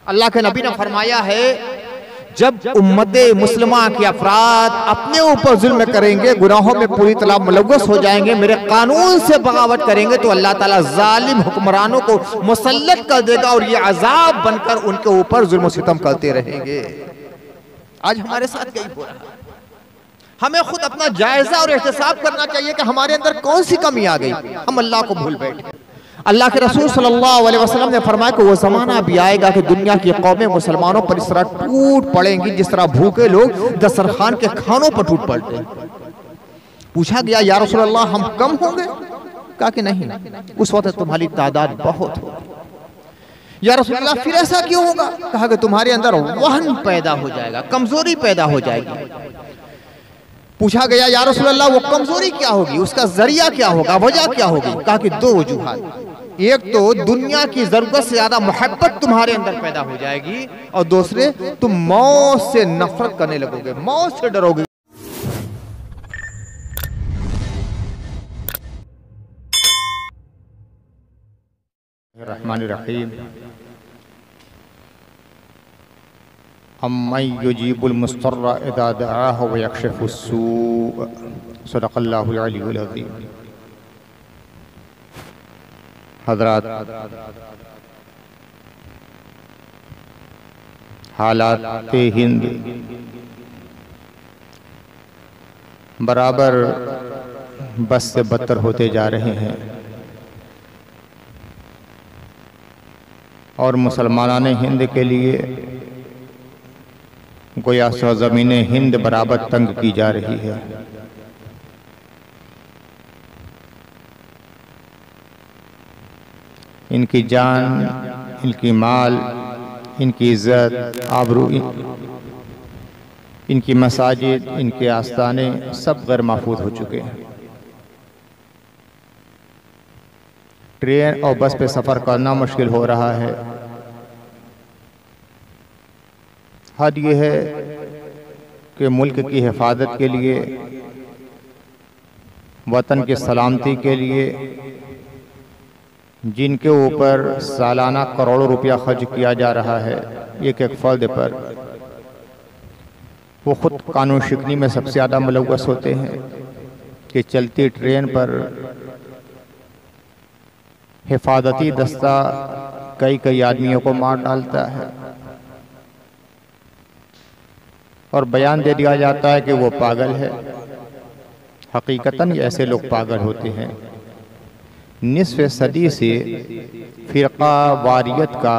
अल्लाह के नबी ने फरमाया है, जब उम्मते मुस्लिमा के अफराद अपने ऊपर जुल्म करेंगे, गुनाहों में पूरी तरह मुलव्वस हो जाएंगे, मेरे कानून से बगावत करेंगे, तो अल्लाह ताला जालिम हुक्मरानों को मुसल्लत कर देगा और ये अजाब बनकर उनके ऊपर जुल्म सितम करते रहेंगे। आज हमारे साथ यही हो रहा है। हमें खुद अपना जायजा और एहतसाब करना चाहिए कि हमारे अंदर कौन सी कमी आ गई, हम अल्लाह को भूल बैठे। अल्लाह के रसूल सल्लल्लाहु अलैहि वसल्लम ने फरमाया कि वो ज़माना भी आएगा कि दुनिया की कौमें मुसलमानों पर इस तरह टूट पड़ेंगी जिस तरह भूखे लोग दस्तरखान के खानों पर टूट पड़ते हैं। पूछा गया, या रसूल अल्लाह हम कम होंगे? कहा कि नहीं, उस वक्त तुम्हारी तादाद बहुत होगी। या रसूल अल्लाह फिर ऐसा क्यों होगा? कहा कि तुम्हारे अंदर वहन पैदा हो जाएगा, कमजोरी पैदा हो जाएगी। पूछा गया, या रसूल अल्लाह वो कमजोरी क्या होगी, उसका जरिया क्या होगा, वजह क्या होगी? कहा कि दो वजूहात, एक तो दुनिया की जरूरत से ज्यादा मोहब्बत तुम्हारे अंदर पैदा हो जाएगी, और दूसरे तुम मौत से नफरत करने लगोगे, मौत से डरोगे। रहमानिर्रहीम। अम्मन युजीबुल मुस्तर्रा इज़ा दआहु व यक्शिफुस्सूअ। सदक़ल्लाहुल अलीयुल अज़ीम। हज़रात, हालात हिंद बराबर बस से बदतर होते जा रहे हैं और मुसलमानान हिंद के लिए गोया सरज़मीन हिंद बराबर तंग की जा रही है। इनकी जान, इनकी माल, इनकी इज़्ज़त, आबरू, इनकी मसाजिद, इनके आस्ताने सब गैर महफूज हो चुके हैं। ट्रेन और बस पे सफ़र करना मुश्किल हो रहा है। हद ये है कि मुल्क की हिफाजत के लिए, वतन की सलामती के लिए जिनके ऊपर सालाना करोड़ों रुपया खर्च किया जा रहा है एक एक फ़र्द पर, वो ख़ुद कानून शिकनी में सबसे ज़्यादा मुलव्वस होते हैं कि चलती ट्रेन पर हिफाजती दस्ता कई आदमियों को मार डालता है और बयान दे दिया जाता है कि वो पागल है। हकीकतन ऐसे लोग पागल होते हैं। निस्फ़ सदी से फ़िरक़ा वारियत का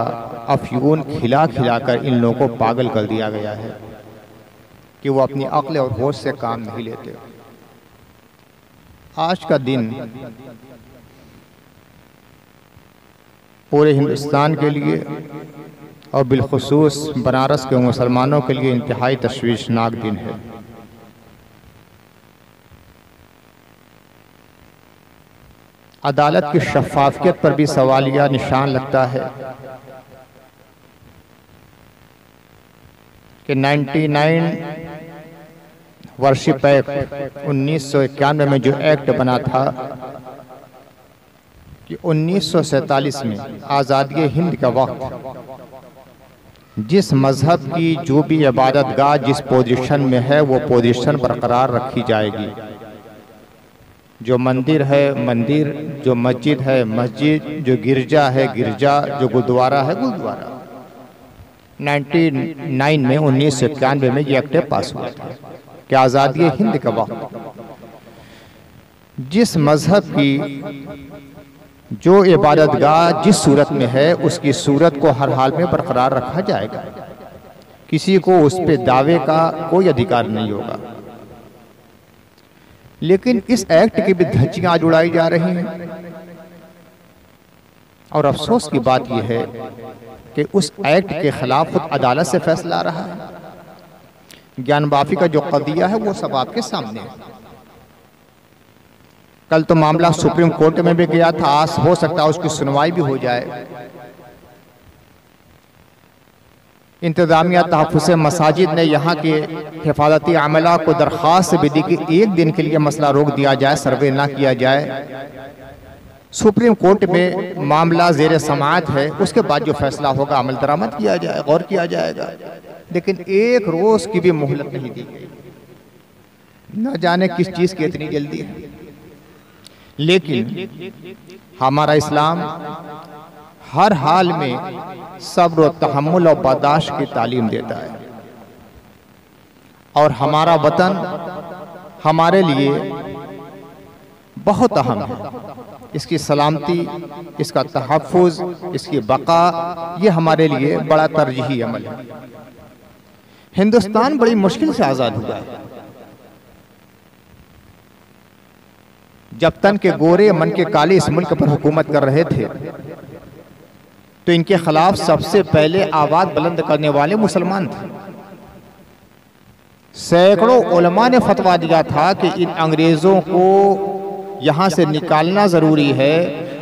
अफ़यून खिला कर इन लोगों को पागल कर दिया गया है कि वो अपनी अक्ल और होश से काम नहीं लेते। आज का दिन पूरे हिंदुस्तान के लिए और बिलखुसूस बनारस के मुसलमानों के लिए इंतहाई तशवीशनाक दिन है। अदालत की शफ़ाफ़ियत पर भी सवालिया निशान लगता है कि 99 वर्शिप एक्ट 1991 में जो एक्ट बना था कि 1947 में आज़ादी हिंद का वक्त जिस मज़हब की जो भी इबादतगाह जिस पोजीशन में है वो पोजीशन बरकरार रखी जाएगी। जो मंदिर है मंदिर, जो मस्जिद है मस्जिद, जो गिरजा है गिरजा, जो गुरुद्वारा है गुरुद्वारा। 1991 में 1991 में ये एक्ट पास हुआ था कि आज़ादी हिंद का वक्त जिस मज़हब की जो इबादतगाह जिस सूरत में है उसकी सूरत को हर हाल में बरकरार रखा जाएगा। किसी को उस पे दावे का कोई अधिकार नहीं होगा। लेकिन इस एक्ट की भी धज्जियां आज उड़ाई जा रही हैं और अफसोस की बात यह है कि उस एक्ट के खिलाफ खुद अदालत से फैसला आ रहा है। ज्ञानवाफी का जो कदिया है वो सब आपके सामने है। कल तो मामला सुप्रीम कोर्ट में भी गया था, आज हो सकता है उसकी सुनवाई भी हो जाए। इंतजामिया तहफ़्फ़ुज़ मसाजिद ने यहाँ के हिफाजती अमला को दरख्वास्त भी दी कि एक दिन के लिए मसला रोक दिया जाए, सर्वे ना किया जाए, सुप्रीम कोर्ट में मामला ज़ेर समाअत है, उसके बाद जो फैसला होगा अमल दरामद किया जाए, गौर किया जाएगा। लेकिन एक रोज की भी मोहलत नहीं दी गई। न जाने किस चीज की इतनी जल्दी है। लेकिन हमारा इस्लाम हर हाल में सब्र, तहम्मुल और बर्दाश्त की तालीम देता है। और हमारा वतन हमारे लिए बहुत अहम है। इसकी सलामती, इसका तहफ़्फ़ुज़, इसकी बका, ये हमारे लिए बड़ा तरजीही अमल है। हिंदुस्तान बड़ी मुश्किल से आज़ाद हुआ है। जब तन के गोरे मन के काले इस मुल्क पर हुकूमत कर रहे थे तो इनके खिलाफ सबसे पहले आवाज बुलंद करने वाले मुसलमान थे। सैकड़ों उलमा ने फतवा दिया था कि इन अंग्रेजों को यहाँ से निकालना ज़रूरी है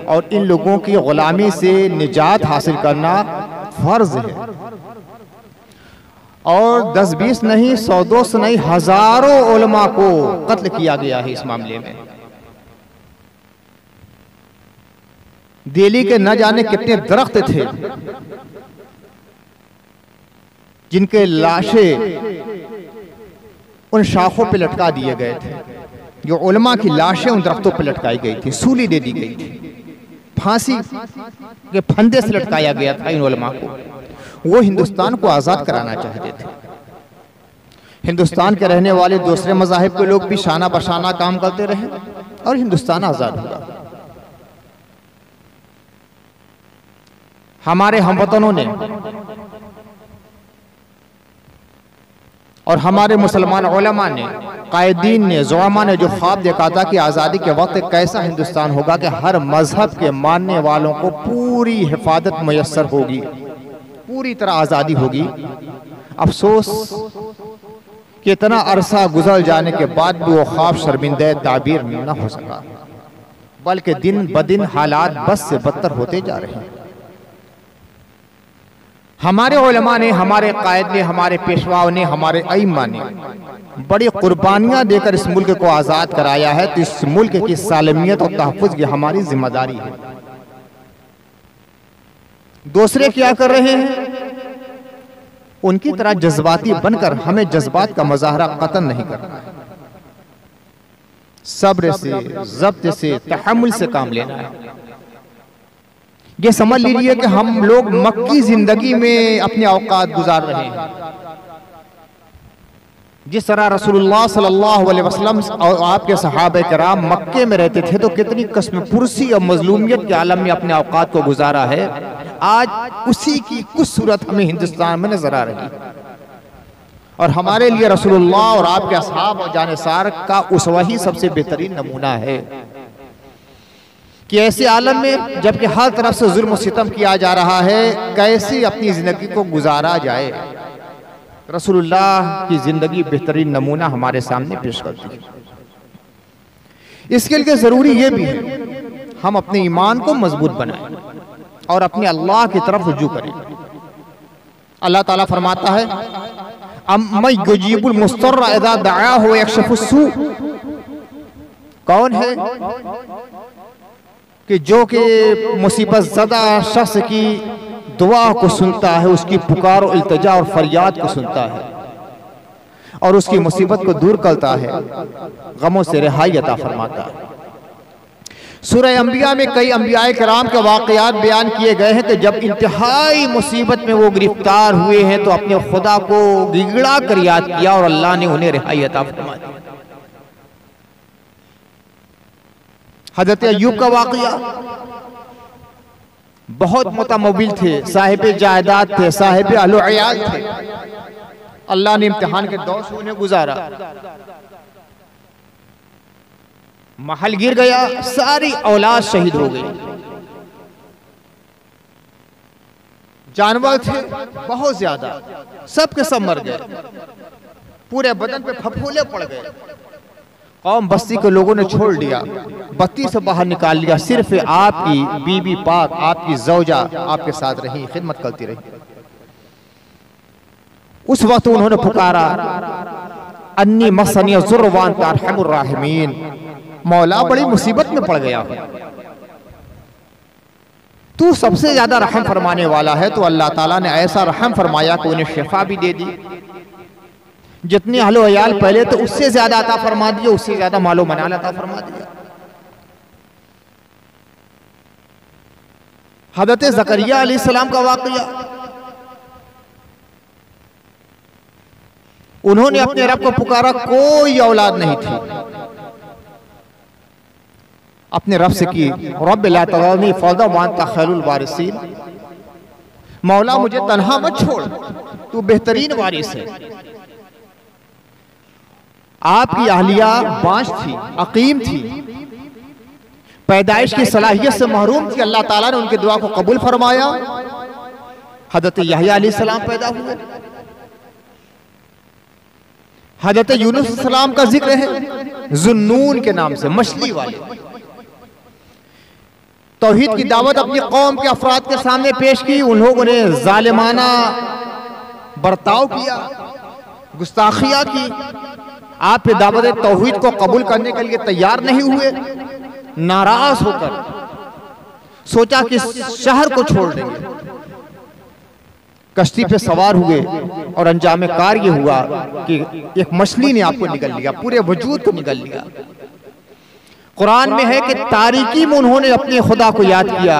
और इन लोगों की गुलामी से निजात हासिल करना फर्ज है। और 10-20 नहीं, 100-200 नहीं, हजारों उलमा को कत्ल किया गया है इस मामले में। दिल्ली के न जाने कितने दरख्त थे जिनके लाशें उन शाखों पे लटका दिए गए थे। जो उलमा की लाशें उन दरख्तों पे लटकाई गई थी, सूली दे दी गई थी, फांसी के फंदे से लटकाया गया था इन उलमा को। वो हिंदुस्तान को आज़ाद कराना चाहते थे। हिंदुस्तान के रहने वाले दूसरे मज़ाहिब के लोग भी शाना बशाना काम करते रहे और हिंदुस्तान आज़ाद हुआ। हमारे हमवतनों ने और हमारे मुसलमान उलमा ने, कायदीन ने, ज़ुलमा ने जो ख्वाब देखा था कि आज़ादी के वक्त कैसा हिंदुस्तान होगा कि हर मजहब के मानने वालों को पूरी हिफाजत मुयस्सर होगी, पूरी तरह आज़ादी होगी। अफसोस कि इतना अरसा गुजर जाने के बाद भी वो ख्वाब शर्मिंदा ताबीर न हो सका, बल्कि दिन ब दिन हालात बस से बदतर होते जा रहे हैं। हमारे उलमा ने, हमारे कायद ने, हमारे पेशवाओं ने, हमारे अइम्मा ने बड़ी कुर्बानियां देकर इस मुल्क को आज़ाद कराया है। तो इस मुल्क की सालमियत और तहफ़्फ़ुज़ की हमारी जिम्मेदारी है। दूसरे क्या कर रहे हैं? उनकी तरह जज्बाती बनकर हमें जज्बात का मुज़ाहरा कतन नहीं करना है। सब्र से, ज़ब्त से, तहम्मुल से काम लेना है। ये समझ लीजिए कि हम लोग मक्की जिंदगी में अपने औकात गुजार रहे हैं। जिस तरह रसूलुल्लाह सल्लल्लाहु अलैहि वसल्लम और आपके सहाबे किराम मक्के में रहते थे तो कितनी कस्म पुरसी और मजलूमियत के आलम में अपने औकात को गुजारा है, आज उसी की कुछ सूरत हमें हिंदुस्तान में नजर आ रही है। और हमारे लिए रसूलुल्लाह और आपके असहाब और जानिसार का उसवा ही सबसे बेहतरीन नमूना है कि ऐसे आलम में जबकि हर तरफ से जुल्म सितम किया जा रहा है, कैसे अपनी जिंदगी को गुजारा जाए। रसूलुल्लाह की जिंदगी बेहतरीन नमूना हमारे सामने पेश करती है। इसके लिए जरूरी यह भी है हम अपने ईमान को मजबूत बनाएं और अपने अल्लाह की तरफ रुजू करें। अल्लाह ताला फरमाता है, अम्मन युजीबुल मुस्तर्रा इज़ा दआहु व यक्शिफुस सू, कौन है कि जो कि मुसीबत ज़दा शख्स की दुआ को सुनता है, उसकी पुकार और इल्तिजा और फरियाद को सुनता है और उसकी मुसीबत को दूर करता है, गमों से रिहाई अता फरमाता है। सूरह अंबिया में कई अंबियाए किराम के वाक़यात बयान किए गए हैं कि जब इंतहाई मुसीबत में वो गिरफ्तार हुए हैं तो अपने खुदा को गिगड़ा कर याद किया और अल्लाह ने उन्हें रिहाई अता फरमा दी। हज़रत अय्यूब का वाक़या, बहुत मुतमव्विल थे, साहिब जायदाद थे, साहिब अहल अयाल थे। अल्लाह ने इम्तिहान के दौर से उन्हें गुजारा। महल गिर गया, सारी औलाद शहीद हो गई। जानवर थे बहुत ज्यादा, सब के सब मर गए, पूरे बदन पे फफूले पड़ गए। कौम बस्ती के लोगों ने छोड़ दिया, बत्ती से बाहर निकाल लिया। सिर्फ आपकी बीबी पाक, आपकी ज़ौजा आपके साथ रही, खिदमत करती रही। उस वक्त उन्होंने पुकारा, अन्नी मसनी ज़ुर्र व अंता अरहमुर राहिमीन, मौला बड़ी मुसीबत में पड़ गया। तू सबसे ज्यादा रहम फरमाने वाला है। तो अल्लाह ताला ने ऐसा रहम फरमाया कि उन्हें शिफा भी दे दी, जितने अहलो अयाल पहले तो उससे ज्यादा अता फरमा दिया, उससे ज्यादा मालो मनाल अता फरमा दिया। हज़रत ज़करिया अलैहिस्सलाम का वाक़या, उन्होंने अपने रब को पुकारा, कोई औलाद नहीं थी, अपने रब से की, रब ला तज़रनी फ़र्दा व अंता खैरुल वारिसीन, मौला मुझे तन्हा मत छोड़, तू बेहतरीन वारिस है। आपकी अहलिया बांझ थी, अकीम थी, पैदाइश की सलाहियत से महरूम थी। अल्लाह ताला ने उनकी दुआ को कबूल फरमाया। हज़रत यहया अलैहिस्सलाम पैदा हुए। हज़रत यूनुस अलैहिस्सलाम का जिक्र है ज़ुन्नून के नाम से, मछली वाले। तौहीद की दावत अपनी कौम के अफराद के सामने पेश की, उन लोगों ने जालिमाना बर्ताव किया, गुस्ताखियां की, आप पे दावत तौहीद को कबूल करने के लिए तैयार नहीं हुए। नाराज होकर सोचा कि शहर को छोड़ देंगे, कश्ती पे सवार हुए और अंजाम कार ये हुआ कि एक मछली ने आपको निगल लिया, पूरे वजूद को निगल लिया। कुरान में है कि तारीकी में उन्होंने अपने खुदा को याद किया,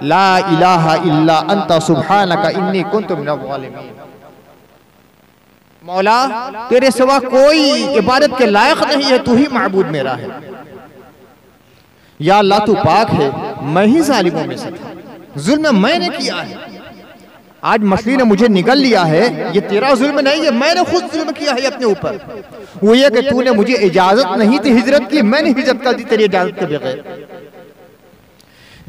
ला इलाहा इल्ला अंता सुब्हानका इन्नी कुन्तु मिनज़ ज़ालिमीन। मौला तेरे सिवा कोई इबादत के लायक नहीं है, तू ही माबूद मेरा है। या अल्लाह तू पाक है, मैं ही जालिमों में से था, जुल्म मैंने किया है। आज मछली ने मुझे निगल लिया है, ये तेरा जुल्म नहीं है, मैंने खुद जुल्म किया है अपने ऊपर। वो ये कि तूने मुझे इजाजत नहीं थी हिजरत की, मैंने हिजरत कर दी तेरी इजाजत के बगैर।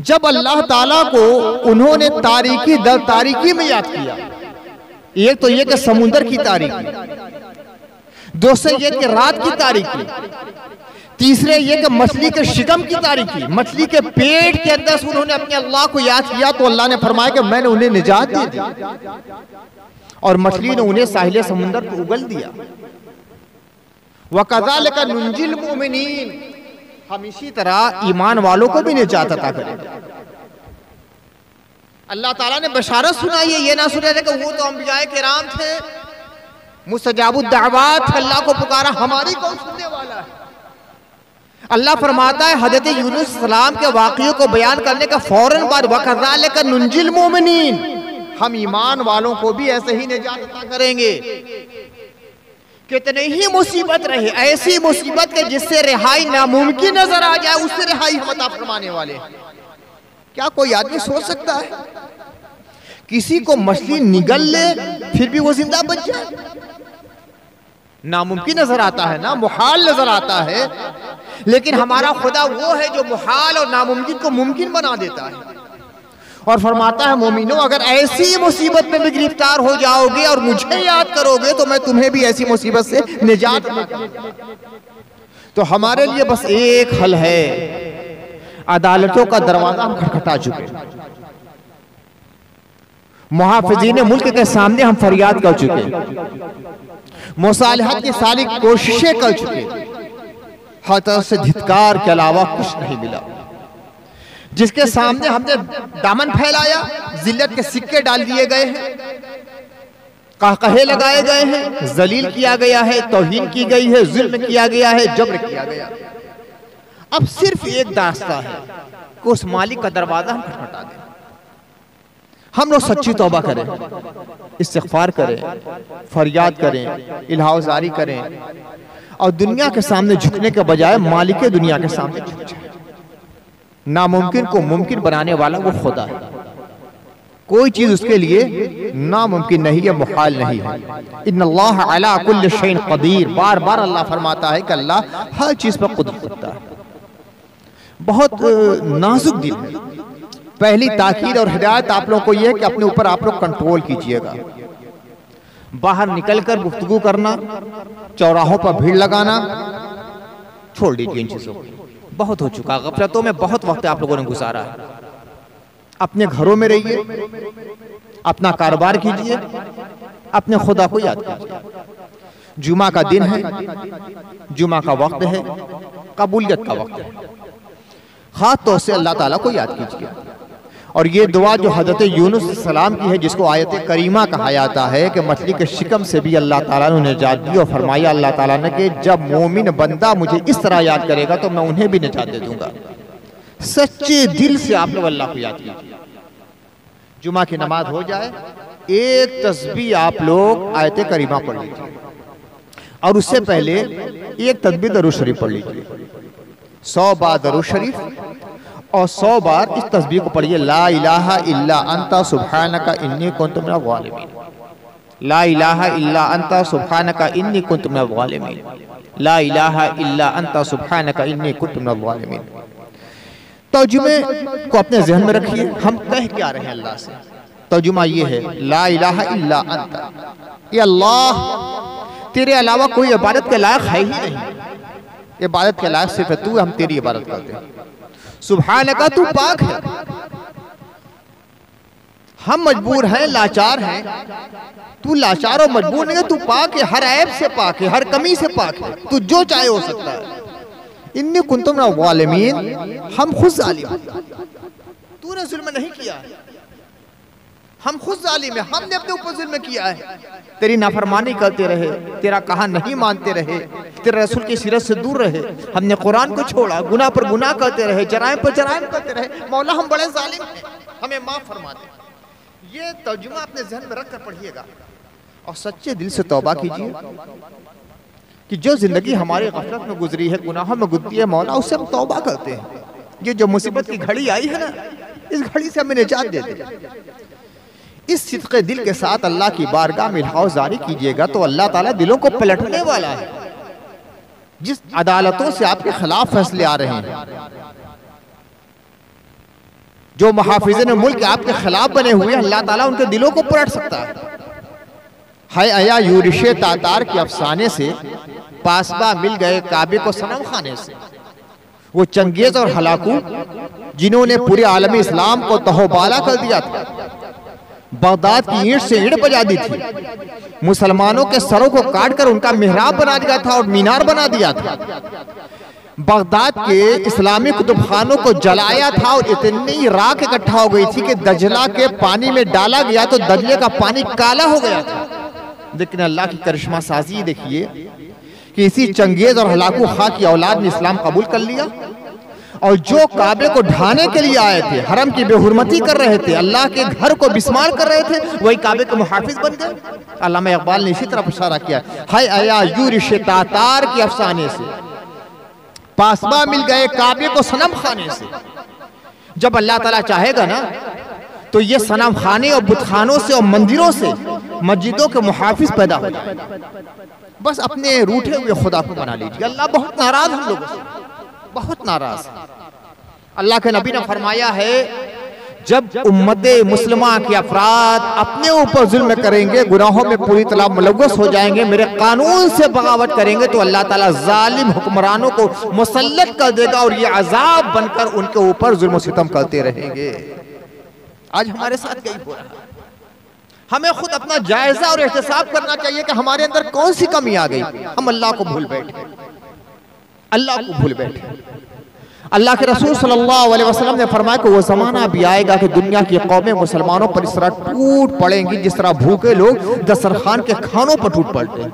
जब अल्लाह ताला को उन्होंने तारीकी दर तारीकी में याद किया, एक तो ये कि समुंदर की तारीकी, दूसरे ये कि रात की तारीकी, तीसरे ये कि मछली के शिकम की तारीकी, मछली के पेट के अंदर से उन्होंने अपने अल्लाह को याद किया तो अल्लाह ने फरमाया कि मैंने उन्हें निजात दे दी और मछली ने उन्हें साहिल समुंदर को उगल दिया। वकज़ालिका नुंजिल मुमिनीन, हम इसी तरह ईमान वालों को भी निजात अता करेंगे। अल्लाह ताला ने बशारत सुनाई है, ये ना सुना कि वो तो अंबियाए किराम थे, मुस्तजाबुद दावत, अल्लाह को पुकारा, हमारी कौन सुनने वाला है। अल्लाह फरमाता है हज़रत यूनुस सलाम के वाक़ियों को बयान करने का फौरन बाद, वकज़ालिका नुंजिल मुमिनीन, हम ईमान वालों को भी ऐसे ही निजात अता करेंगे। कितनी ही मुसीबत रहे, ऐसी मुसीबत के जिससे रिहाई नामुमकिन नजर आ जाए, उससे रिहाई हम अता फरमाने वाले हैं। क्या कोई आदमी सोच सकता है किसी को मछली निगल ले फिर भी वो जिंदा बच जाए? नामुमकिन नजर आता है ना, मुहाल नजर आता है, लेकिन हमारा खुदा वो है जो मुहाल और नामुमकिन को मुमकिन बना देता है। और फरमाता है मोमिनो, अगर ऐसी मुसीबत में भी गिरफ्तार हो जाओगे और मुझे याद करोगे तो मैं तुम्हें भी ऐसी मुसीबत से निजात दूंगा। तो हमारे लिए बस एक हल है, अदालतों का दरवाजा हम खटखटा चुके, मुहाफिजीन मुल्क के सामने हम फरियाद कर चुके, मुसालहत की सारी कोशिशें कर चुके, हर तरफ से धिक्कार के अलावा कुछ नहीं मिला। जिसके सामने हमने दामन फैलाया, जिल्लत के सिक्के डाल दिए गए हैं, कहकहे लगाए गए हैं, जलील किया गया है, तौहीन की गई है, जुल्म किया गया है, जब्र किया गया। अब सिर्फ एक दास्ता है कि उस मालिक का दरवाजा हम खटखटा दें। हम लोग सच्ची तौबा करें, इस्तिग़फ़ार करें, फरियाद करें, इल्हाज़ारी करें और दुनिया के सामने झुकने के बजाय मालिक दुनिया के सामने झुक जाए। नामुमकिन को मुमकिन बनाने वाला वो खुदा है, कोई चीज उसके लिए नामुमकिन नहीं है, मुहाल नहीं है। इन्नल्लाह अला कुल्लि शैइन क़दीर, बार बार अल्लाह फरमाता है कि अल्लाह हर चीज पर कुदरत रखता है। बहुत नाजुक दिल है। पहली ताकीद और हिदायत आप लोगों को यह है कि अपने ऊपर आप लोग कंट्रोल कीजिएगा। बाहर निकलकर गुफ्तगू करना, चौराहों पर भीड़ लगाना छोड़ दीजिए। इन चीजों को बहुत हो चुका, गफलतों में बहुत वक्त आप लोगों ने गुजारा है। अपने घरों में रहिए, अपना कारोबार कीजिए, अपने खुदा को याद कीजिए। जुमा का दिन है, जुमा का वक्त है, कबूलियत का वक्त है। खास तौर से अल्लाह ताला को याद कीजिए और ये दुआ जो हज़रत यूनुस सलाम की है, जिसको आयत करीमा कहा जाता है कि मछली के शिकम से भी अल्लाह ताला ने निजात दी, और फरमाया अल्लाह ताला ने कि जब मोमिन बंदा मुझे इस तरह याद करेगा तो मैं उन्हें भी निजात दे दूंगा। सच्चे दिल से आप लोग अल्लाह को याद कीजिए। जुमा की नमाज हो जाए, एक तस्बीह आप लोग आयत करीमा पढ़ लीजिए, और उससे पहले एक तस्बीह दरूद शरीफ पढ़ लीजिए। 100 बार दरूद शरीफ और 100 बार इस तस्बीह को पढ़िए, ला इलाहा इल्ला अंता सुब्हानका इन्नी कुन्तु मिनज़ ज़ालिमीन। ला इलाहा इल्ला अंता सुब्हानका इन्नी कुन्तु मिनज़ ज़ालिमीन। ला इलाहा इल्ला अंता सुब्हानका इन्नी कुन्तु मिनज़ ज़ालिमीन। तर्जुमे को अपने ज़हन में रखिए, हम कह क्या रहे हैं अल्लाह से। तर्जुमा ये है, ला इलाहा इल्ला अंता, ये अल्लाह तेरे अलावा कोई इबादत के लायक है ही नहीं, इबादत के लायक सिर्फ तू, हम तेरी इबादत करते हैं। सुब्हानका, तू पाक है, हम मजबूर हैं, लाचार हैं, तू लाचार और मजबूर नहीं है, तू पाक है, हर ऐब से पाक है, हर कमी से पाक है, तू जो चाहे हो सकता है। इन्नी कुन्तु मिनज़ ज़ालिमीन, हम खुद जालिम, तूने जुल्म नहीं किया है, हम खुद जालिम है, हमने अपने ऊपर जुल्म किया है। तेरी नाफरमानी करते रहे, तेरा कहा नहीं मानते रहे, तेरे रसूल की सीरत से दूर रहे, हमने कुरान को छोड़ा, गुनाह पर गुनाह करते रहे, जराइम पर जराइम करते रहे। मौला हम बड़े जालिम हैं, हमें माफ फरमा दे। ये तर्जुमा अपने ज़हन में रख कर पढ़िएगा और सच्चे दिल से तौबा कीजिए कि जो जिंदगी हमारे गफलत में गुजरी है, गुनाहों में गुजरी है, मौला उससे हम तौबा करते हैं। ये जो मुसीबत की घड़ी आई है ना, इस घड़ी से हमें निजात दे दे। इस सिद्क़े दिल के साथ अल्लाह की बारगाह में इल्हाह जारी कीजिएगा तो अल्लाह ताला दिलों को पलटने वाला है। जिस अदालतों से आपके खिलाफ फैसले आ रहे हैं, जो मुहाफिज़िन मुल्क आपके खिलाफ बने हुए, अल्लाह ताला उनके दिलों को पलट सकता है। आया यूरिशे तातार के अफसाने से पासबा मिल गए काबे को सनम खाने से। वो चंगेज और हलाकू जिन्होंने पूरे आलमी इस्लाम को तहोबाला कर दिया था, बगदाद की ईंट से ईंट बजा दी थी, मुसलमानों के सरों को काट कर उनका मेहराब बना दिया था और मीनार बना दिया था, बगदाद के इस्लामी कुतुब खानों को जलाया था और इतनी राख इकट्ठा हो गई थी कि दजला के पानी में डाला गया तो दजले का पानी काला हो गया था। लेकिन अल्लाह की करिश्मा साजी देखिए कि इसी चंगेज और हलाकू खां की औलाद ने इस्लाम कबूल कर लिया, और जो काबे को ढाने के लिए आए थे, हरम की बेहुरमती कर रहे थे, अल्लाह के घर को बिस्मार कर रहे थे, वही काबे के मुहाफिज बन गए। अल्लामा इकबाल ने इसी तरफ इशारा किया, हाय आया यूरिश तातार के अफसाने से पासबा मिल गए काबे को सनम खाने से। जब अल्लाह ताला चाहेगा ना तो ये सनम खाने और बुतखानों से और मंदिरों से मस्जिदों के मुहाफिज पैदा हो जाए। बस अपने रूठे हुए खुदा को बना लीजिए। अल्लाह बहुत नाराज हम लोगों से, बहुत नाराज। अल्लाह के नबी ने फरमाया है, जब उम्मते मुस्लिमा के अफराद अपने ऊपर जुल्म करेंगे, गुनाहों में पूरी तरह मुलव्वस हो जाएंगे, मेरे कानून से बगावत करेंगे, तो अल्लाह ताला जालिम हुक्मरानों को मुसल्लत कर देगा और ये अजाब बनकर उनके ऊपर जुल्म सितम करते रहेंगे। आज हमारे साथ यही हो रहा है। हमें खुद अपना जायजा और एहतसाब करना चाहिए कि हमारे अंदर कौन सी कमी आ गई। हम अल्लाह को भूल बैठे, अल्लाह को भूल बैठे। अल्लाह के रसूल सल्लल्लाहु अलैहि वसल्लम ने फरमाया कि वो ज़माना भी आएगा कि दुनिया की कौमें मुसलमानों पर इस तरह टूट पड़ेंगी जिस तरह भूखे लोग दस्तरखान के खानों पर टूट पड़ते हैं।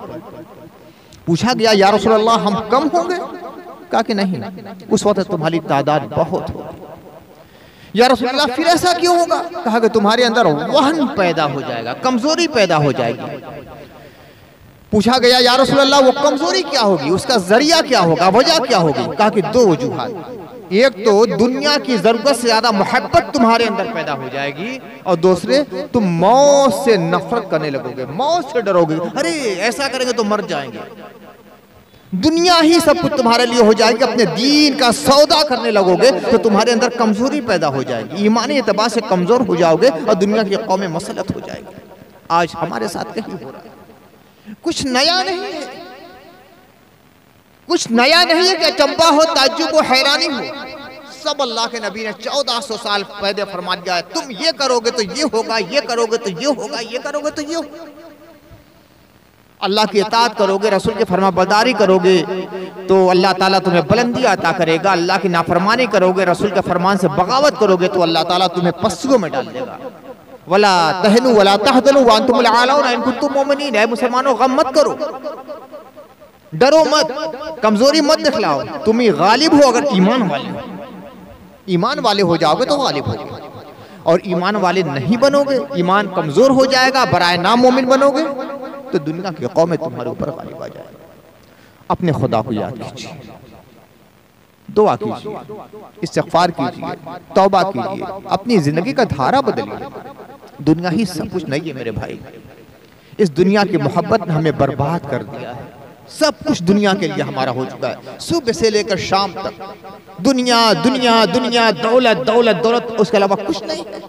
पूछा गया, या रसूल अल्लाह हम कम होंगे? कहा कि नहीं, उस वक्त तुम्हारी तादाद बहुत होगी। या रसूल अल्लाह फिर ऐसा क्यों होगा? कहा कि तुम्हारे अंदर वहन पैदा हो जाएगा, कमजोरी पैदा हो जाएगी। पूछा गया, या रसूल अल्लाह वो कमजोरी क्या होगी, उसका जरिया क्या होगा, वजह क्या होगी? कहा कि दो वजूहात, एक तो दुनिया की जरूरत से ज्यादा मोहब्बत तुम्हारे अंदर पैदा हो जाएगी, और दूसरे तुम मौत से नफरत करने लगोगे, मौत से डरोगे। अरे ऐसा करेंगे तो मर जाएंगे, दुनिया ही सब कुछ तुम्हारे लिए हो जाएगी, अपने दीन का सौदा करने लगोगे तो तुम्हारे अंदर कमजोरी पैदा हो जाएगी, ईमानी एतबार से कमजोर हो जाओगे और दुनिया की कौमें मसलत हो जाएगी। आज हमारे साथ कहीं हो रहा है। कुछ नया नहीं है, कुछ नया नहीं है कि अचंबा हो, ताज्जुब हो, हैरानी हो। सब अल्लाह के नबी ने 1400 साल पहले फरमा दिया है, तुम ये करोगे तो ये होगा, ये करोगे तो ये होगा, ये करोगे तो ये होगा। अल्लाह की इताअत करोगे, रसूल की फरमाबरदारी करोगे तो अल्लाह ताला तुम्हें बुलंदी अता करेगा। अल्लाह की नाफरमानी करोगे, रसूल के फरमान से बगावत करोगे तो अल्लाह ताला तुम्हें पस्तियों में डाल देगा। वला तहनु वला तहज़नु व अंतुमुल आलौना इन कुंतुम मुमिनीन, ऐ मुसलमानों गम मत करो, डरो मत, कमजोरी मत दिखलाओ, तुम ही गालिब हो अगर ईमान वाले हो। ईमान वाले हो जाओगे तो गालिब होगे, और ईमान वाले नहीं बनोगे, ईमान कमजोर हो जाएगा, बराए नाम मोमिन बनोगे तो दुनिया की कौमें तुम्हारे ऊपर गालिब आ जाएगी। अपने खुदा को याद कीजिए, दुआ कीजिए, इस्तिग़फ़ार कीजिए, तौबा कीजिए, अपनी जिंदगी का धारा बदलिए। दुनिया ही सब कुछ नहीं है मेरे भाई। इस दुनिया की मोहब्बत ने हमें बर्बाद कर दिया है। सब कुछ दुनिया के लिए हमारा हो चुका है, सुबह से लेकर शाम तक दुनिया दुनिया दुनिया, दौलत दौलत दौलत, उसके अलावा कुछ नहीं है।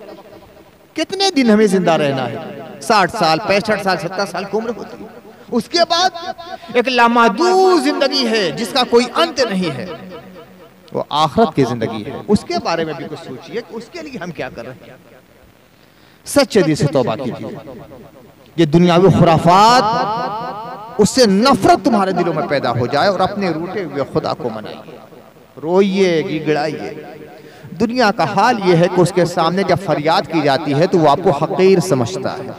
कितने दिन हमें जिंदा रहना है? 60 साल, 65 साल, 70 साल की उम्र होती है। उसके बाद एक लामादूर जिंदगी है जिसका कोई अंत नहीं है, वो आखिरत की जिंदगी है। उसके बारे में भी कुछ सोचिए कि उसके लिए हम क्या कर रहे हैं। सच्चे दिल से तौबा कीजिए। ये दुनियावी खुराफात, उससे नफरत तुम्हारे दिलों में पैदा हो जाए और अपने रूठे हुए खुदा को मनाइए, रोइए, गिड़गिड़ाइए। दुनिया का हाल ये है कि उसके सामने जब फरियाद की जाती है तो वो आपको हकीर समझता है।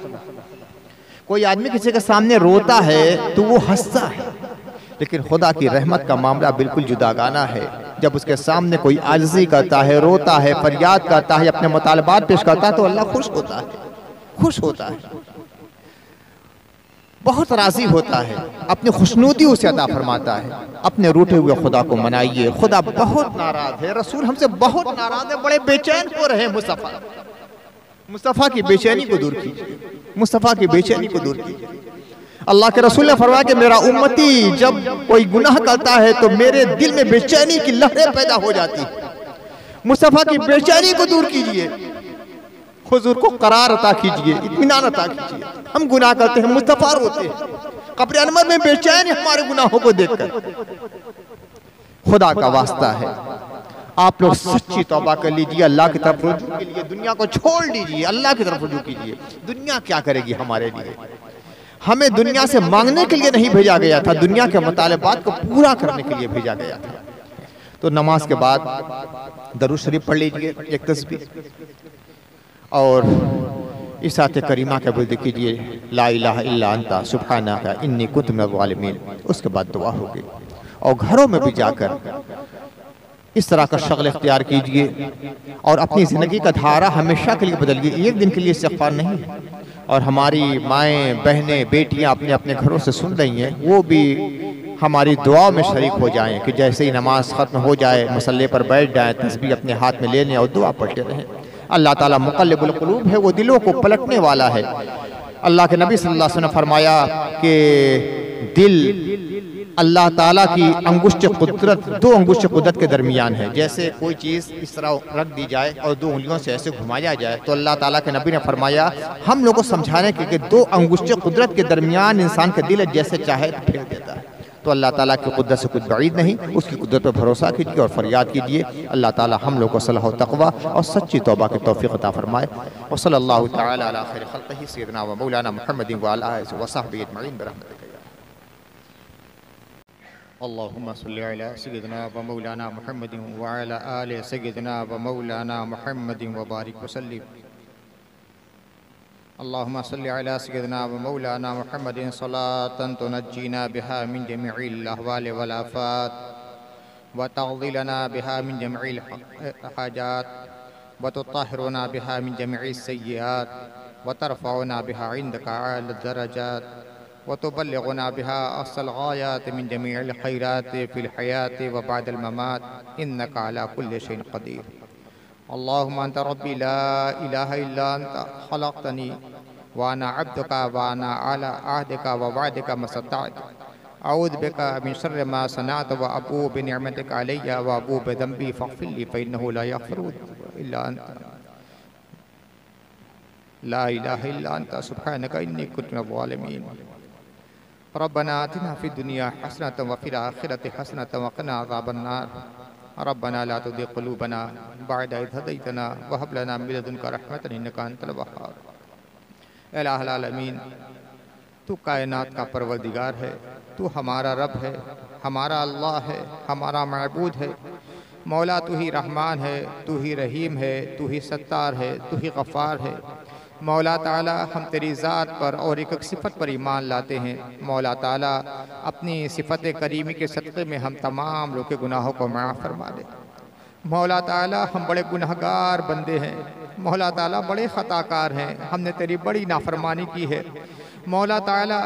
कोई आदमी किसी के सामने रोता है तो वो हंसता है, लेकिन खुदा की रहमत का मामला बिल्कुल जुदागाना है। जब उसके सामने कोई आजिज़ी करता है, रोता है, फरियाद करता है, अपने मुतालबात पेश करता है तो अल्लाह खुश होता है, खुश होता है, बहुत राजी होता है, अपनी खुशनूदी उसे अता फरमाता है। अपने रूठे हुए खुदा को मनाइए। खुदा बहुत नाराज है, रसूल हमसे बहुत नाराज है, बड़े बेचैन हो रहे हैं। मुस्तफ़ा की बेचैनी को दूर कीजिए, मुस्तफ़ा की बेचैनी को दूर कीजिए। अल्लाह के रसूल ने फरमाया कि मेरा उम्मती जब कोई गुनाह करता है तो मेरे दिल में बेचैनी की लहरें पैदा हो जाती है। मुस्तफ़ा की बेचैनी को दूर कीजिए, हुजूर को करार अता कीजिए, इत्मीनान अता कीजिए। हम गुनाह करते हैं, मुस्तफ़ा रोते हैं, कब्र अनवर में बेचैन हमारे गुनाहों को देखकर। खुदा का वास्ता है, आप लोग सच्ची तौबा कर लीजिए, अल्लाह की तरफ रुजू के लिए दुनिया को छोड़ दीजिए, अल्लाह की तरफ रुजू कीजिए। दुनिया क्या करेगी हमारे लिए? हमें दुनिया से मांगने के लिए नहीं भेजा गया था, दुनिया के मुतालबात को पूरा करने के लिए भेजा गया था। तो नमाज के बाद दरूद शरीफ पढ़ लीजिए, एक तस्बीह, और इस आयत करीमा का विर्द कीजिए, ला इलाहा इल्ला अंता सुब्हानका इन्नी कुन्तु मिनज़ ज़ालिमीन। उसके बाद दुआ होगी। और घरों में भी जाकर इस तरह का शगल इख्तियार कीजिए और अपनी ज़िंदगी का धारा हमेशा के लिए बदलिए, एक दिन के लिए इस्तिग़फ़ार नहीं है। और हमारी माएँ, बहनें, बेटियाँ अपने अपने घरों से सुन रही हैं, वो भी हमारी दुआ में शरीक हो जाएं कि जैसे ही नमाज ख़त्म हो जाए मसल्ले पर बैठ जाएं, तस्बीह अपने हाथ में ले लें और दुआ पढ़ते रहें। अल्लाह ताला मुक़ल्लिबुल क़ुलूब है, वो दिलों को पलटने वाला है। अल्लाह के नबी सल्लल्लाहु अलैहि वसल्लम ने फरमाया कि दिल अल्लाह ताला की अंगुष्ठ कुदरत, दो अंगुष्ठ कुदरत के दरमियान है। जैसे कोई चीज़ इस तरह रख दी जाए और दो उंगलियों से ऐसे घुमाया जाए, तो अल्लाह ताला के नबी ने फरमाया हम लोग को समझाने के कि दो अंगुष्ठ कुदरत के दरमियान इंसान का दिल जैसे चाहे फेंक देता है। तो अल्लाह ताला की कुदरत से कुछ बईद नहीं, उसकी कुदरत पर भरोसा कीजिए और फरियाद कीजिए। अल्लाह ताला हम लोग को सलाह व तक़वा और सच्ची तौबा की तौफ़ीक़ अता फरमाए। व सल्लल्लाहु तआला अला खैरि ख़ल्क़िही सय्यिदना व मौलाना मुहम्मदिन व अला आलिहि व सहबिही अजमईन बिरहमतिका। अल्लाहुम्मा सल्लि अला सय्यिदना व मौलाना मुहम्मदिन व अला आलि सय्यिदना व मौलाना मुहम्मदिन व बारिक व सल्लिम। अल्लाहुम्मा सल्लि अला सय्यिदना व मौलाना मुहम्मदिन सलातन तुनज्जीना बिहा मिन जमीइल अहवाल वल आफात व तग़फ़िर लना बिहा मिन जमीइल हाजात व तुत्तहिरुना बिहा मिन जमीइस सय्यिआत व तरफ़उना बिहा इंदका आला दरजात व तुबल्लिगुना बिहा अक़सल ग़ायात मिन जमीइल खैरात फ़िल हयात व बअदल ममात इन्नका अला कुल्लि शैइन क़दीर। अल्लाहुम्मा अंता रब्बी ला इलाहा इल्ला अंता खलक़तनी व अना अब्दुका व अना अला अहदिका व वअदिका मस्ततअतु अऊज़ु बिका मिन शर्रि मा सनअतु व अबूउ बिनिअमतिका अलैया व अबूउ बिज़ंबी फ़ग़फ़िर ली फ़इन्नहु ला यग़फ़िरु इल्ला अंता ला इलाहा इल्ला अंता सुब्हानका इन्नी कुन्तु मिनज़ ज़ालिमीन। रब्बना आतिना फ़िद दुनिया हसनतन व फ़िल आखिरति हसनतन व क़िना अज़ाबन्नार। रब्बना ला तुज़िग़ क़ुलूबना बअद इज़ हदैतना व हब लना मिन लदुनका रहमतन इन्नका अंतल वह्हाब। इलाहुल आलमीन, तू कायनात का परवरदिगार है, तू हमारा रब है, हमारा अल्लाह है, हमारा महबूद है। मौला तू ही रहमान है, तू ही रहीम है, तू ही सत्तार है, तू ही गफ़ार है। मौला ताला हम तेरी ज़ात पर और एक सिफ़त पर ईमान लाते हैं। मौला ताला अपनी सिफ़त करीमी के सदक़े में हम तमाम लोग के गुनाहों को माफ़ फरमा दे। मौला ताला हम बड़े गुनहगार बंदे हैं, मौला ताला बड़े ख़ताकार हैं, हमने तेरी बड़ी नाफरमानी की है। मौला ताला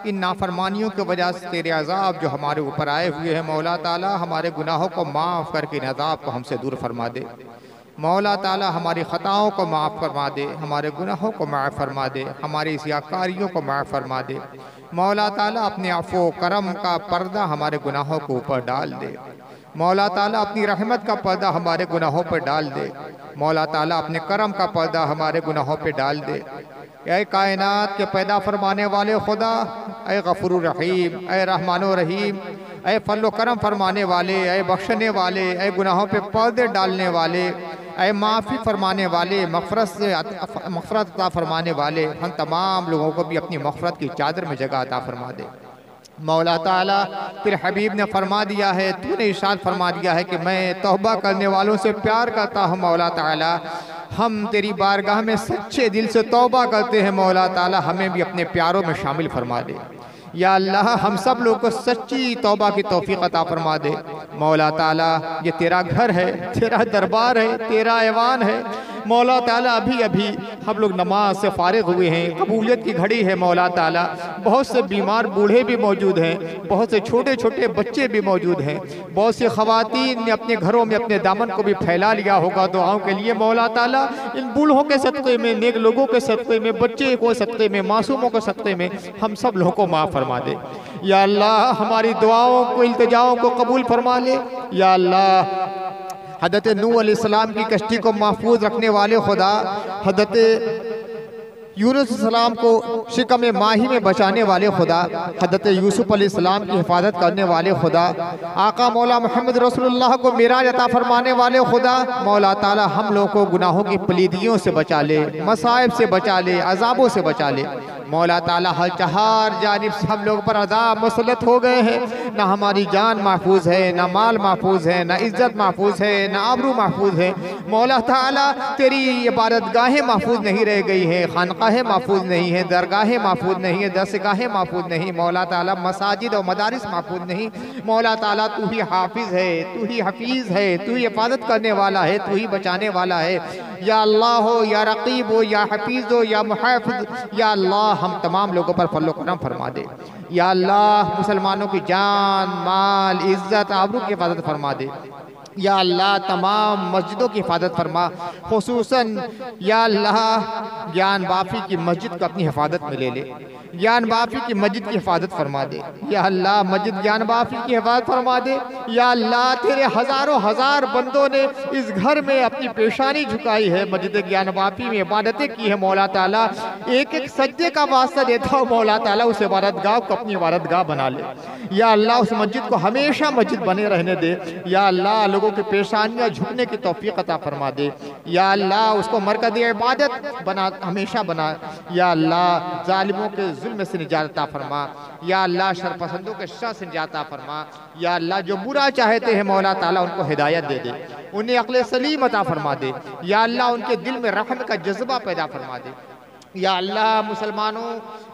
इन नाफरमानियों की वजह से तेरे अज़ाब जो हमारे ऊपर आए हुए हैं, मौला ताला हमारे गुनाहों को माफ़ करके इन अज़ाब को हमसे दूर फरमा दे। मौला ताला हमारी ख़ताओं को माफ़ फरमा दे, हमारे गुनाहों को माफ़ फरमा दे, हमारी सियाकारियों को माफ़ फरमा दे। मौला ताला अपने अफ़ो करम का पर्दा हमारे गुनाहों के ऊपर डाल दे। मौला ताला अपनी रहमत का पर्दा हमारे गुनाहों पर डाल दे। मौला ताला अपने करम का पर्दा हमारे गुनाहों पर डाल दे। ऐ कायनात के पैदा फरमाने वाले खुदा, ऐ गफूर रहीम, ऐ रहमान रहीम, ऐ फल करम फरमाने वाले, ऐ बख्शने वाले, ऐ गुनाहों पे पर्दे डालने वाले, ऐ माफ़ी फरमाने वाले, मग़फ़रत अता फरमाने वाले, हम तमाम लोगों को भी अपनी मग़फ़रत की चादर में जगह अता फरमा दे। मौला ताला तेरे हबीब ने फरमा दिया है, तूने इरशाद फरमा दिया है कि मैं तौबा करने वालों से प्यार करता हूँ। मौला ताला हम तेरी बारगाह में सच्चे दिल से तौबा करते हैं। मौला ताला हमें भी अपने प्यारों में शामिल फरमा दे। या अल्लाह हम सब लोगों को सच्ची तौबा की तौफीक अता फरमा दे। मौला ताला ये तेरा घर है, तेरा दरबार है, तेरा ऐवान है। मौला ताला अभी अभी हम लोग नमाज से फारिग हुए हैं, कबूलियत की घड़ी है। मौला ताला बहुत से बीमार बूढ़े भी मौजूद हैं, बहुत से छोटे छोटे बच्चे भी मौजूद हैं, बहुत सी ख़वातीन ने अपने घरों में अपने दामन को भी फैला लिया होगा दुआओं के लिए। मौला ताला इन बूढ़ों के सदक़े में, नेक लोगों के सदक़े में, बच्चे को सदक़े में, मासूमों के सदक़े में हम सब लोगों को माफ़ फरमा दे। या अल्लाह हमारी दुआओं को, इल्तिजाओं को कबूल फरमा ले। या अल्लाह हज़रत नूह अलैहिस्सलाम की कश्ती को महफूज रखने वाले खुदा, हज़रत यूनुस अलैहिस्सलाम को शिकम माही में बचाने वाले खुदा, हज़रत यूसुफ अलैहिस्सलाम की हिफाजत करने वाले खुदा, आका मौला मोहम्मद रसूलुल्लाह को मिराज अता फरमाने वाले खुदा, मौला ताला हम लोगों को गुनाहों की पलीदियों से बचा ले, मसाइब से बचा ले, अजाबों से बचा ले। मौला ताला हर चार जानिब से हम लोग पर अजाब मुसल्लत हो गए हैं। ना हमारी जान महफूज है, ना माल महफूज है, ना इज्जत महफूज है, ना आबरू महफूज है। मौला ताला तेरी इबादतगाहें महफूज नहीं रह गई हैं, खानकाहें महफूज नहीं है, दरगाहें महफूज नहीं है, दरसगाहें महफूज नहीं। मौला ताला मसाजिद और मदारिस महफूज नहीं। मौला ताला तू ही हाफिज है, तू ही हफीज है, तू ही हिफाजत करने वाला है, तू ही बचाने वाला है। या अल्लाह हो, या रकीब हो, या हफीज हो, या मुहाफिज, या अल्लाह हम तमाम लोगों पर फज़ल व करम फरमा दे। या अल्लाह मुसलमानों की जान, माल, इज़्ज़त, आबरू की हिफाजत फरमा दे। या अल्लाह तमाम मस्जिदों की हिफाजत फरमा, खुसूसन या अल्लाह ज्ञान बाफ़ी की मस्जिद को अपनी हिफाजत में ले ले। ज्ञान बाफ़ी की मस्जिद की हिफाजत फरमा दे। या अल्लाह मस्जिद ज्ञान बाफ़ी की हिफाजत फरमा दे। या अल्लाह तेरे हज़ारों हज़ार बंदों ने इस घर में अपनी पेशानी झुकाई है, मस्जिद ज्ञान बाफ़ी में इबादतें की है। मौला ताला एक एक सज्जे का वास्ता देता हो, मौला ताला उस इबादतगाह को अपनी इबादतगाह बना ले। या अल्लाह उस मस्जिद को हमेशा मस्जिद बने रहने दे। या अल्लाह लोगों की पेशानियाँ झुकने की तौफीक अता फरमा दे। या अल्लाह उसको मरकज़ इबादत बना, हमेशा बना। या अल्लाह जालिमों के जुल्म से निजात अता फरमा। या अल्लाह शरपसंदों के शर से निजात अता फरमा। या अल्लाह जो बुरा चाहते हैं मौला ताला उनको हिदायत दे दे, उन्हें अक्ल सलीम अता फरमा दे। या अल्लाह उनके दिल में रहम का जज्बा पैदा फरमा दे। या अल्लाह मुसलमानों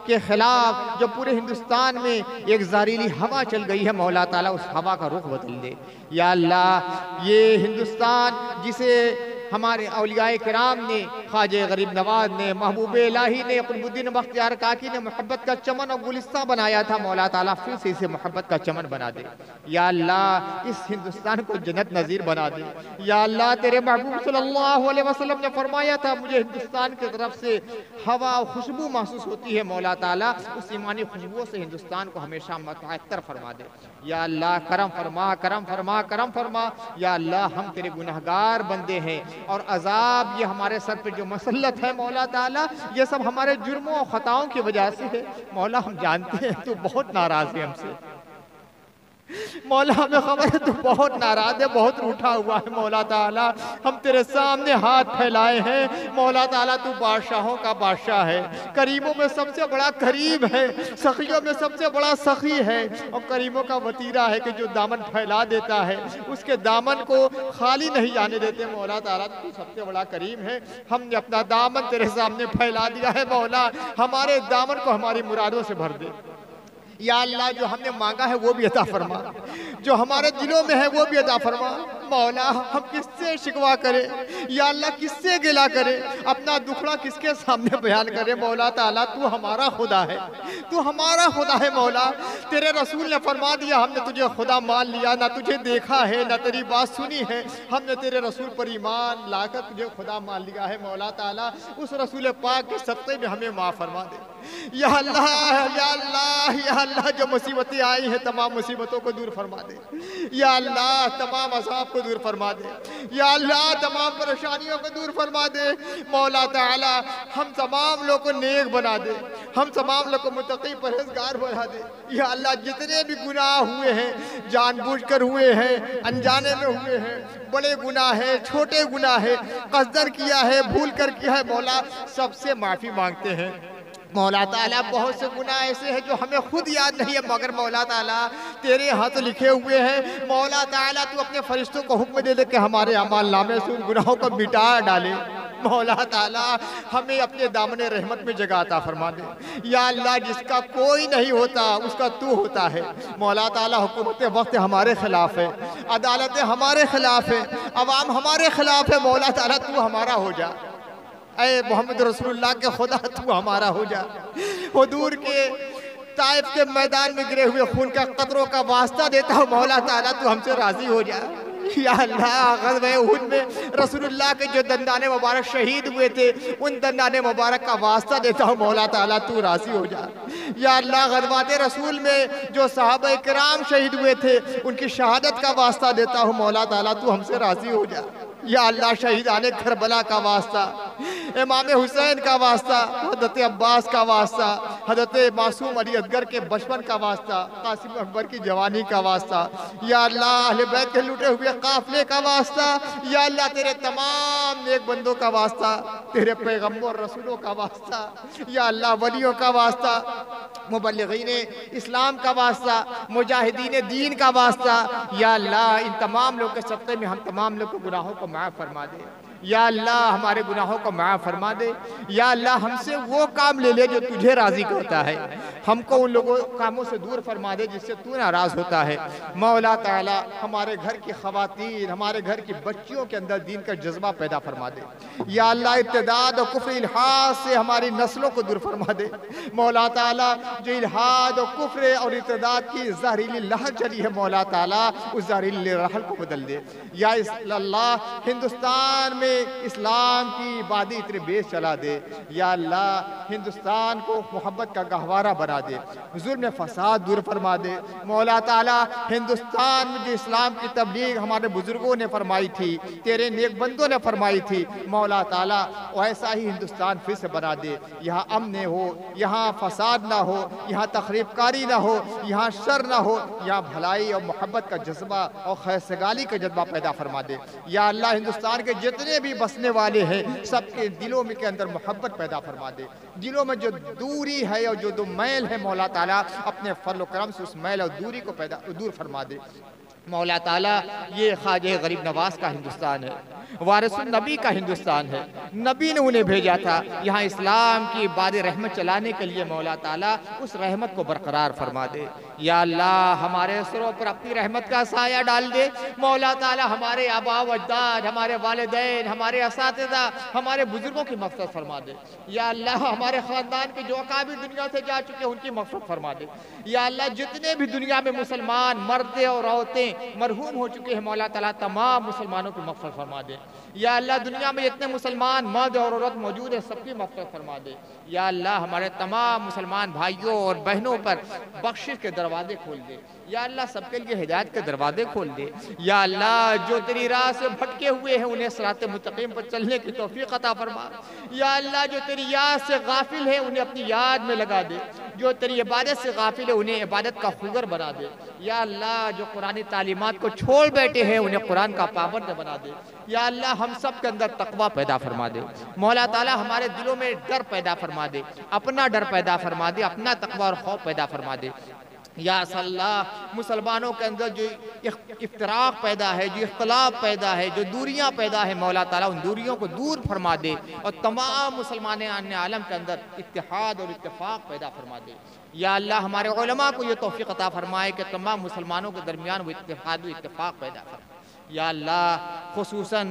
के खिलाफ जो पूरे हिंदुस्तान में एक जहरीली हवा चल गई है, मौला ताला उस हवा का रुख बदल दे। या अल्लाह ये हिंदुस्तान जिसे हमारे औलियाए किराम ने, ख्वाजा गरीब नवाज ने, महबूब इलाही ने, कुतुबुद्दीन बख्तियार काकी ने मोहब्बत का चमन और गुलिस्तां बनाया था, मौला ताला फिर से इसे मोहब्बत का चमन बना दे। या अल्लाह इस हिंदुस्तान को जन्नत नज़ीर बना दे। या अल्लाह तेरे महबूब सल्लल्लाहु अलैहि वसल्लम ने फरमाया था, मुझे हिंदुस्तान की तरफ से हवा और खुशबू महसूस होती है, मौला ताला उस ईमानी खुशबुओं से हिंदुस्तान को हमेशा मुतअत्तर फरमा दे। या अल्लाह करम फरमा, करम फरमा, करम फरमा। या अल्लाह हम तेरे गुनहगार बंदे हैं और अजाब ये हमारे सर पे जो मसल्लत है मौला ताला, ये सब हमारे जुर्मों और ख़ताओं की वजह से है। मौला हम जानते हैं तू बहुत नाराज़ है हमसे। मौला हमें खबर है तू बहुत नाराज है, बहुत रूठा हुआ है। मौला ताला हम तेरे सामने हाथ फैलाए हैं। मौला ताला तू बादशाहों का बादशाह है, करीमों में सबसे बड़ा करीम है, सखियों में सबसे बड़ा सखी है, और करीमों का वतीरा है कि जो दामन फैला देता है उसके दामन को खाली नहीं जाने देते। मौला ताला तू सबसे बड़ा करीम है। हमने अपना दामन तेरे सामने फैला दिया है। मौला हमारे दामन को हमारी मुरादों से भर दे। या अल्लाह जो हमने मांगा है वो भी अता फरमा, जो हमारे दिलों में है वो भी अता फरमा। मौला हम किससे शिकवा करें या अल्लाह, किससे गिला करें, अपना दुखड़ा किसके सामने बयान करें। मौला ताला तू हमारा खुदा है, तू हमारा खुदा है। मौला तेरे रसूल ने फरमा दिया हमने तुझे खुदा मान लिया, ना तुझे देखा है ना तेरी बात सुनी है, हमने तेरे रसूल पर ईमान लाकर तुझे खुदा मान लिया है। मौला ताला उस रसूल पाक के सत्ते में हमें माफ़ फरमा दे। या अल्लाह या अल्लाह या अल्लाह जो मुसीबतें आई हैं तमाम मुसीबतों को दूर फरमा दे। या अल्लाह तमाम अज़ाब को दूर फरमा दे। या अल्लाह तमाम परेशानियों को दूर फरमा दे। मौला ताला हम तमाम लोग को नेक बना दे, हम तमाम लोग को मुत्तकी परहेज़गार बना दे। या अल्लाह जितने भी गुनाह हुए हैं, जानबूझकर हुए हैं, अनजाने में हुए हैं, बड़े गुनाह है, छोटे गुनाह है, कसदन किया है, भूल कर किया है, मौला सबसे माफ़ी मांगते हैं। मौला ताला बहुत से गुनाह ऐसे हैं जो हमें खुद याद नहीं है, मगर मौला ताला तेरे हाथ लिखे हुए हैं। मौला ताला तू अपने फरिश्तों को हुक्म दे दे कि हमारे अमाल नामे से उन गुनाहों को मिटा डाले। मौला ताला हमें अपने दामन रहमत में जगह अता फरमा दे। या अल्लाह जिसका कोई नहीं होता उसका तू होता है। मौला ताला हुकूमत वक्त हमारे खिलाफ है, अदालतें हमारे खिलाफ है, अवाम हमारे खिलाफ है। मौला ताला तू हमारा हो जा। ऐ मोहम्मद रसूलुल्लाह के खुदा तू हमारा हो जा। हुदूर के ताइफ के मैदान में गिरे हुए खून का कतरों का वास्ता देता हूँ, मौला ताला तू हमसे राजी हो जा। या अल्लाह ग़ज़वे उहुद में रसूलुल्लाह के जो दंदाने मुबारक शहीद हुए थे उन दंदाने मुबारक का वास्ता देता हूँ, मौला ताला तू राजी हो जा। या अल्लाह ग़ज़वात रसूल में जो सहाबा किराम शहीद हुए थे उनकी शहादत का वास्ता देता हूँ, मौला ताला तू हमसे राजी हो जा। या अल्लाह शहीदाने करबला का वास्ता, इमाम हुसैन का वास्ता, हज़रत अब्बास का वास्ता, हज़रत मासूम अली असगर के बचपन का वास्ता, कासिम अकबर की जवानी का वास्ता, या अल्लाह अहले बैत के लूटे हुए काफिले का वास्ता, या अल्लाह तेरे तमाम नेक बंदों का वास्ता, तेरे पैगम्बर रसूलों का वास्ता, या अल्लाह वलियों का वास्ता, मुबल्लिगीन इस्लाम का वास्ता, मुजाहिदीन दीन का वास्ता। या अल्लाह इन तमाम लोग के सत्ते में हम तमाम लोग के गुनाहों को माफ़ फरमा दे। या अल्लाह हमारे गुनाहों को माफ़ फरमा दे। या अल्लाह हमसे वो काम ले ले जो तुझे राज़ी करता है, हमको उन लोगों कामों से दूर फरमा दे जिससे तू नाराज़ होता है। मौला ताला हमारे घर की ख़वातीन, हमारे घर की बच्चियों के अंदर दीन का जज्बा पैदा फरमा दे। या अल्लाह इत्तेदाद और कुफ्र इल्हाद से हमारी नस्लों को दूर फरमा दे। मौला ताला जो इल्हाद और कुफ्र और इत्तेदाद की ज़हरीली लहर चली है, मौला ताला उस ज़हरीली लहर को बदल दे। या अल्लाह हिंदुस्तान में इस्लाम की बादी इतने बेस चला दे। या अल्लाह हिंदुस्तान को मोहब्बत का गहवारा बना दे, जुल्म फसाद दूर फरमा दे। मौला ताला हिंदुस्तान में जो इस्लाम की तबलीग हमारे बुजुर्गों ने फरमाई थी, तेरे नेक बंदों ने फरमाई थी, मौला ताला वैसा ही हिंदुस्तान फिर से बना दे। यहाँ अमन हो, यहाँ फसाद ना हो, यहाँ तखरीबकारी ना हो, यहाँ शर ना हो, यहाँ भलाई और मोहब्बत का जज्बा और खैरसगाली का जज्बा पैदा फरमा दे। या अल्लाह हिंदुस्तान के जितने भी बसने वाले हैं सबके दिलों में के अंदर मोहब्बत पैदा फरमा दे। दिलों में जो दूरी है और जो मैल है, मौला ताला अपने फजल करम से उस मैल और दूरी को दूर फरमा दे। मौला ताला ये ख्वाजा गरीब नवाज का हिंदुस्तान है, वारिसुन नबी का हिंदुस्तान है। नबी ने उन्हें भेजा था यहाँ इस्लाम की बाद रहमत चलाने के लिए। मौला ताला उस रहमत को बरकरार फरमा दे। या अल्लाह हमारे सरों पर अपनी रहमत का साया डाल दे। मौला ताला हमारे आबा व अजदाद, हमारे वालिदैन, हमारे असातिज़ा, हमारे बुजुर्गों की मग़फ़िरत फरमा दे। या अल्लाह हमारे ख़ानदान के जो अकाबिर दुनिया से जा चुके हैं उनकी मग़फ़िरत फरमा दे। या अल्लाह जितने भी दुनिया में मुसलमान मर्द और औरतें मरहूम हो चुके हैं, मौला ताला तमाम मुसलमानों की मग़फ़िरत फरमा दे। या अल्लाह दुनिया में जितने मुसलमान मर्द और औरत मौजूद है सबकी मग़फ़िरत फरमा दे। या अल्लाह हमारे तमाम मुसलमान भाइयों और बहनों पर बख्शिश के दरवाजे खोल दे। या अल्लाह सबके लिए हिदायत के दरवाजे खोल दे। या अल्लाह जो तेरी राह से भटके हुए हैं उन्हें सिरात मुस्तकीम पर चलने की तौफीक अता फरमा। या अल्लाह जो तेरी याद से गाफिल है उन्हें अपनी याद में लगा दे। जो तेरी इबादत से गाफिल है उन्हें इबादत का खुगर बना दे। या अल्लाह जो कुरानी तालीमात को छोड़ बैठे हैं उन्हें कुरान का पाबंद बना दे। या अल्लाह हम सब के अंदर तकवा पैदा फरमा दे। मौला ताला हमारे दिलों में डर पैदा फरमा दे, अपना डर पैदा फरमा दे, अपना तकवा और खौफ पैदा फरमा दे। या अल्लाह मुसलमानों के अंदर जो इफ्तराक पैदा है, जो इख्तलाफ पैदा है, जो दूरियां पैदा है, मौला ताला उन दूरियों को दूर फरमा दे और तमाम मुसलमान आलम के अंदर इत्तेहाद और इत्तेफाक पैदा फरमा दे। या अल्लाह हमारे उलमा को ये तौफीक अता फरमाए कि तमाम मुसलमानों के दरमियान वो इत्तेहाद व इत्तेफाक पैदा फरमाए। या अल्लाह खुसूसन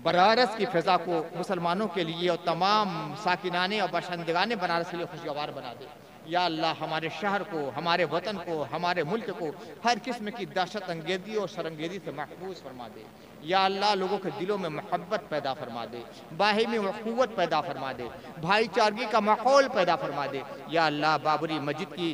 बनारस की फ़िज़ा को मुसलमानों के लिए और तमाम साकिनाने और बशिंदगाने बनारस के लिए खुशगवार बना दे। या अल्लाह हमारे शहर को, हमारे वतन को, हमारे मुल्क को हर किस्म की दहशत अंगेज़ी और शरंगेज़ी से महफूज फरमा दे। या अल्लाह लोगों के दिलों में मोहब्बत पैदा फरमा दे, बाहिमी उख़्वत पैदा फरमा दे, भाईचारगी का माहौल पैदा फरमा दे। या अल्लाह बाबरी मस्जिद की,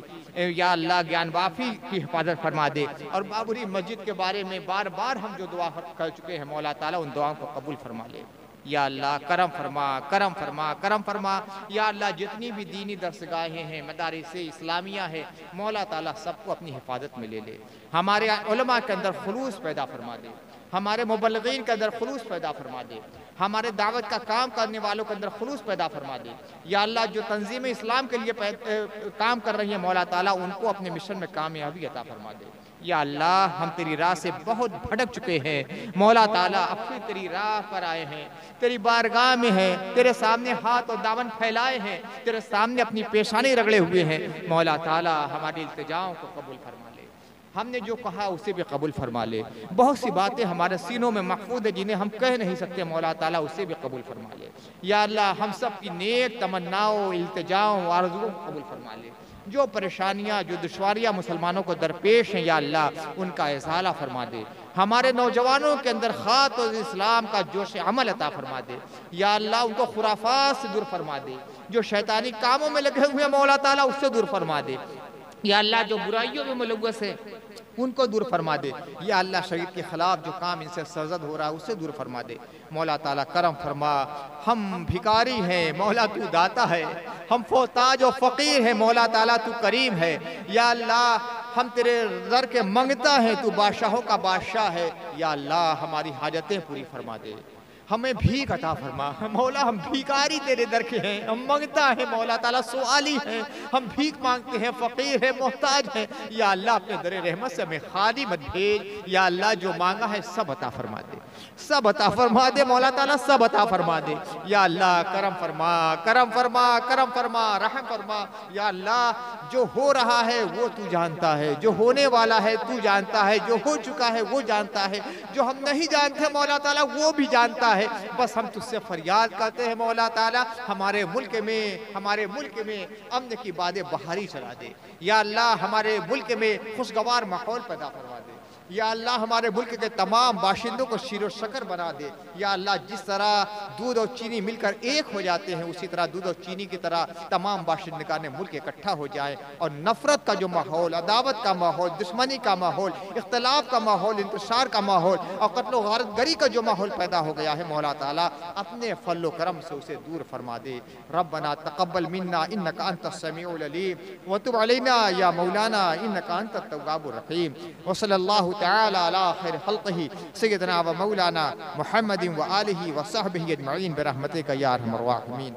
या अल्लाह ज्ञान वाफ़ी की हिफाजत फरमा दे। और बाबरी मस्जिद के बारे में बार बार हम जो दुआ कर चुके हैं, मौला ताला उन दुआओं को कबूल फरमा ले। या अल्लाह करम फरमा, करम फरमा, करम फरमा। या अल्लाह जितनी भी दीनी दरसगाहें हैं, मदारिस इस्लामिया है, मौला ताला सबको अपनी हिफाजत में ले ले। हमारे उलमा के अंदर खुलूस पैदा फरमा दे, हमारे मुबल्लिगीन के अंदर खुलूस पैदा फरमा दे, हमारे दावत का काम करने वालों के अंदर खुलूस पैदा फरमा दे। या अल्लाह जो तंजीम इस्लाम के लिए काम कर रही है, मौला ताला उनको अपने मिशन में कामयाबी अता फरमा दे। या अल्लाह हम तेरी राह से बहुत भटक चुके हैं, मौला ताला अब फिर तेरी राह पर आए हैं, तेरी बारगाह में हैं, तेरे सामने हाथ और दामन फैलाए हैं, तेरे सामने अपनी पेशानी रगड़े हुए हैं। मौला ताला हमारी इल्तिजाओं को कबूल फरमा ले, हमने जो कहा उसे भी कबूल फरमा ले। बहुत सी बातें हमारे सीनों में महफूज है जिन्हें हम कह नहीं सकते, मौला ताला उसे भी कबूल फरमा ले। या अल्लाह हम सब की नेक तमन्नाओं, इल्तिजाओं, आरज़ुओं को कबूल फरमा ले। जो परेशानियाँ, जो दुश्वारियाँ मुसलमानों को दरपेश हैं, या अल्लाह उनका इज़ाला फरमा दे। हमारे नौजवानों के अंदर खात और इस्लाम का जोश अमल अता फरमा दे। या अल्लाह उनको खुराफात से दूर फरमा दे, जो शैतानी कामों में लगे हुए हैं, मौला ताला उससे दूर फरमा दे। या अल्लाह जो बुराइयों में मुलव्वस है उनको दूर फरमा दे। या अल्लाह शरीयत के खिलाफ जो काम इनसे सरजद हो रहा है उससे दूर फरमा दे। मौला ताला करम फरमा, हम भिखारी हैं, मौला तू दाता है, हम फोताज और फ़कीर हैं, मौला ताला तू करीम है। या अल्लाह हम तेरे दर के मंगता है, तू बादशाहों का बादशाह है। या अल्लाह हमारी हाजतें पूरी फरमा दे, हमें भीख अता फरमा। मौला हम भिखारी तेरे दर के हैं, हम मांगता है, मौला ताला सुआली हैं, हम भीख मांगते हैं, फ़कीर है, मोहताज है। या अल्लाह अपने दर रहमत से हमें खाली मत भेज। या अल्लाह जो मांगा है सब अता फरमा दे, सब अता फरमा दे, मौला ताला सब अता फरमा दे। या अल्लाह करम फरमा, करम फरमा, करम फरमा, रहम फरमा। या अल्लाह जो हो रहा है वो तू जानता है, जो होने वाला है तू जानता है, जो हो चुका है वो जानता है, जो हम नहीं जानते मौला ताला वो भी जानता है। बस हम तुझसे फरियाद करते हैं, मौला ताला हमारे मुल्क में अमन की बादे बहारी चला दे। या अल्लाह हमारे मुल्क में खुशगवार माहौल पैदा फरमा दे। या अल्लाह हमारे मुल्क के तमाम बाशिंदों को शीरो शकर बना दे। या अल्लाह जिस तरह दूध और चीनी मिलकर एक हो जाते हैं, उसी तरह दूध और चीनी की तरह तमाम बाशिंदगान मुल्क इकट्ठा हो जाए और नफरत का जो माहौल, अदावत का माहौल, दुश्मनी का माहौल, इख्तलाफ का माहौल, इंतशार का माहौल और कत्ल गारत गरी का जो माहौल पैदा हो गया है, मौला ताला अपने फल्लो करम से उसे दूर फरमा दे। रब्बना तक़ब्बल मिन्ना इन्नका अंतस समीउल अलीम व तुब अलैना या मौलाना इन्नका अंतत तव्वाबुर रहीम। व सल्लल्लाहु तआला अला खैर खल्क़िही सय्यदना व मौलाना मुहम्मदिन व आलिही व सहबिही अजमईन बिरहमतिका या अरहमर राहिमीन।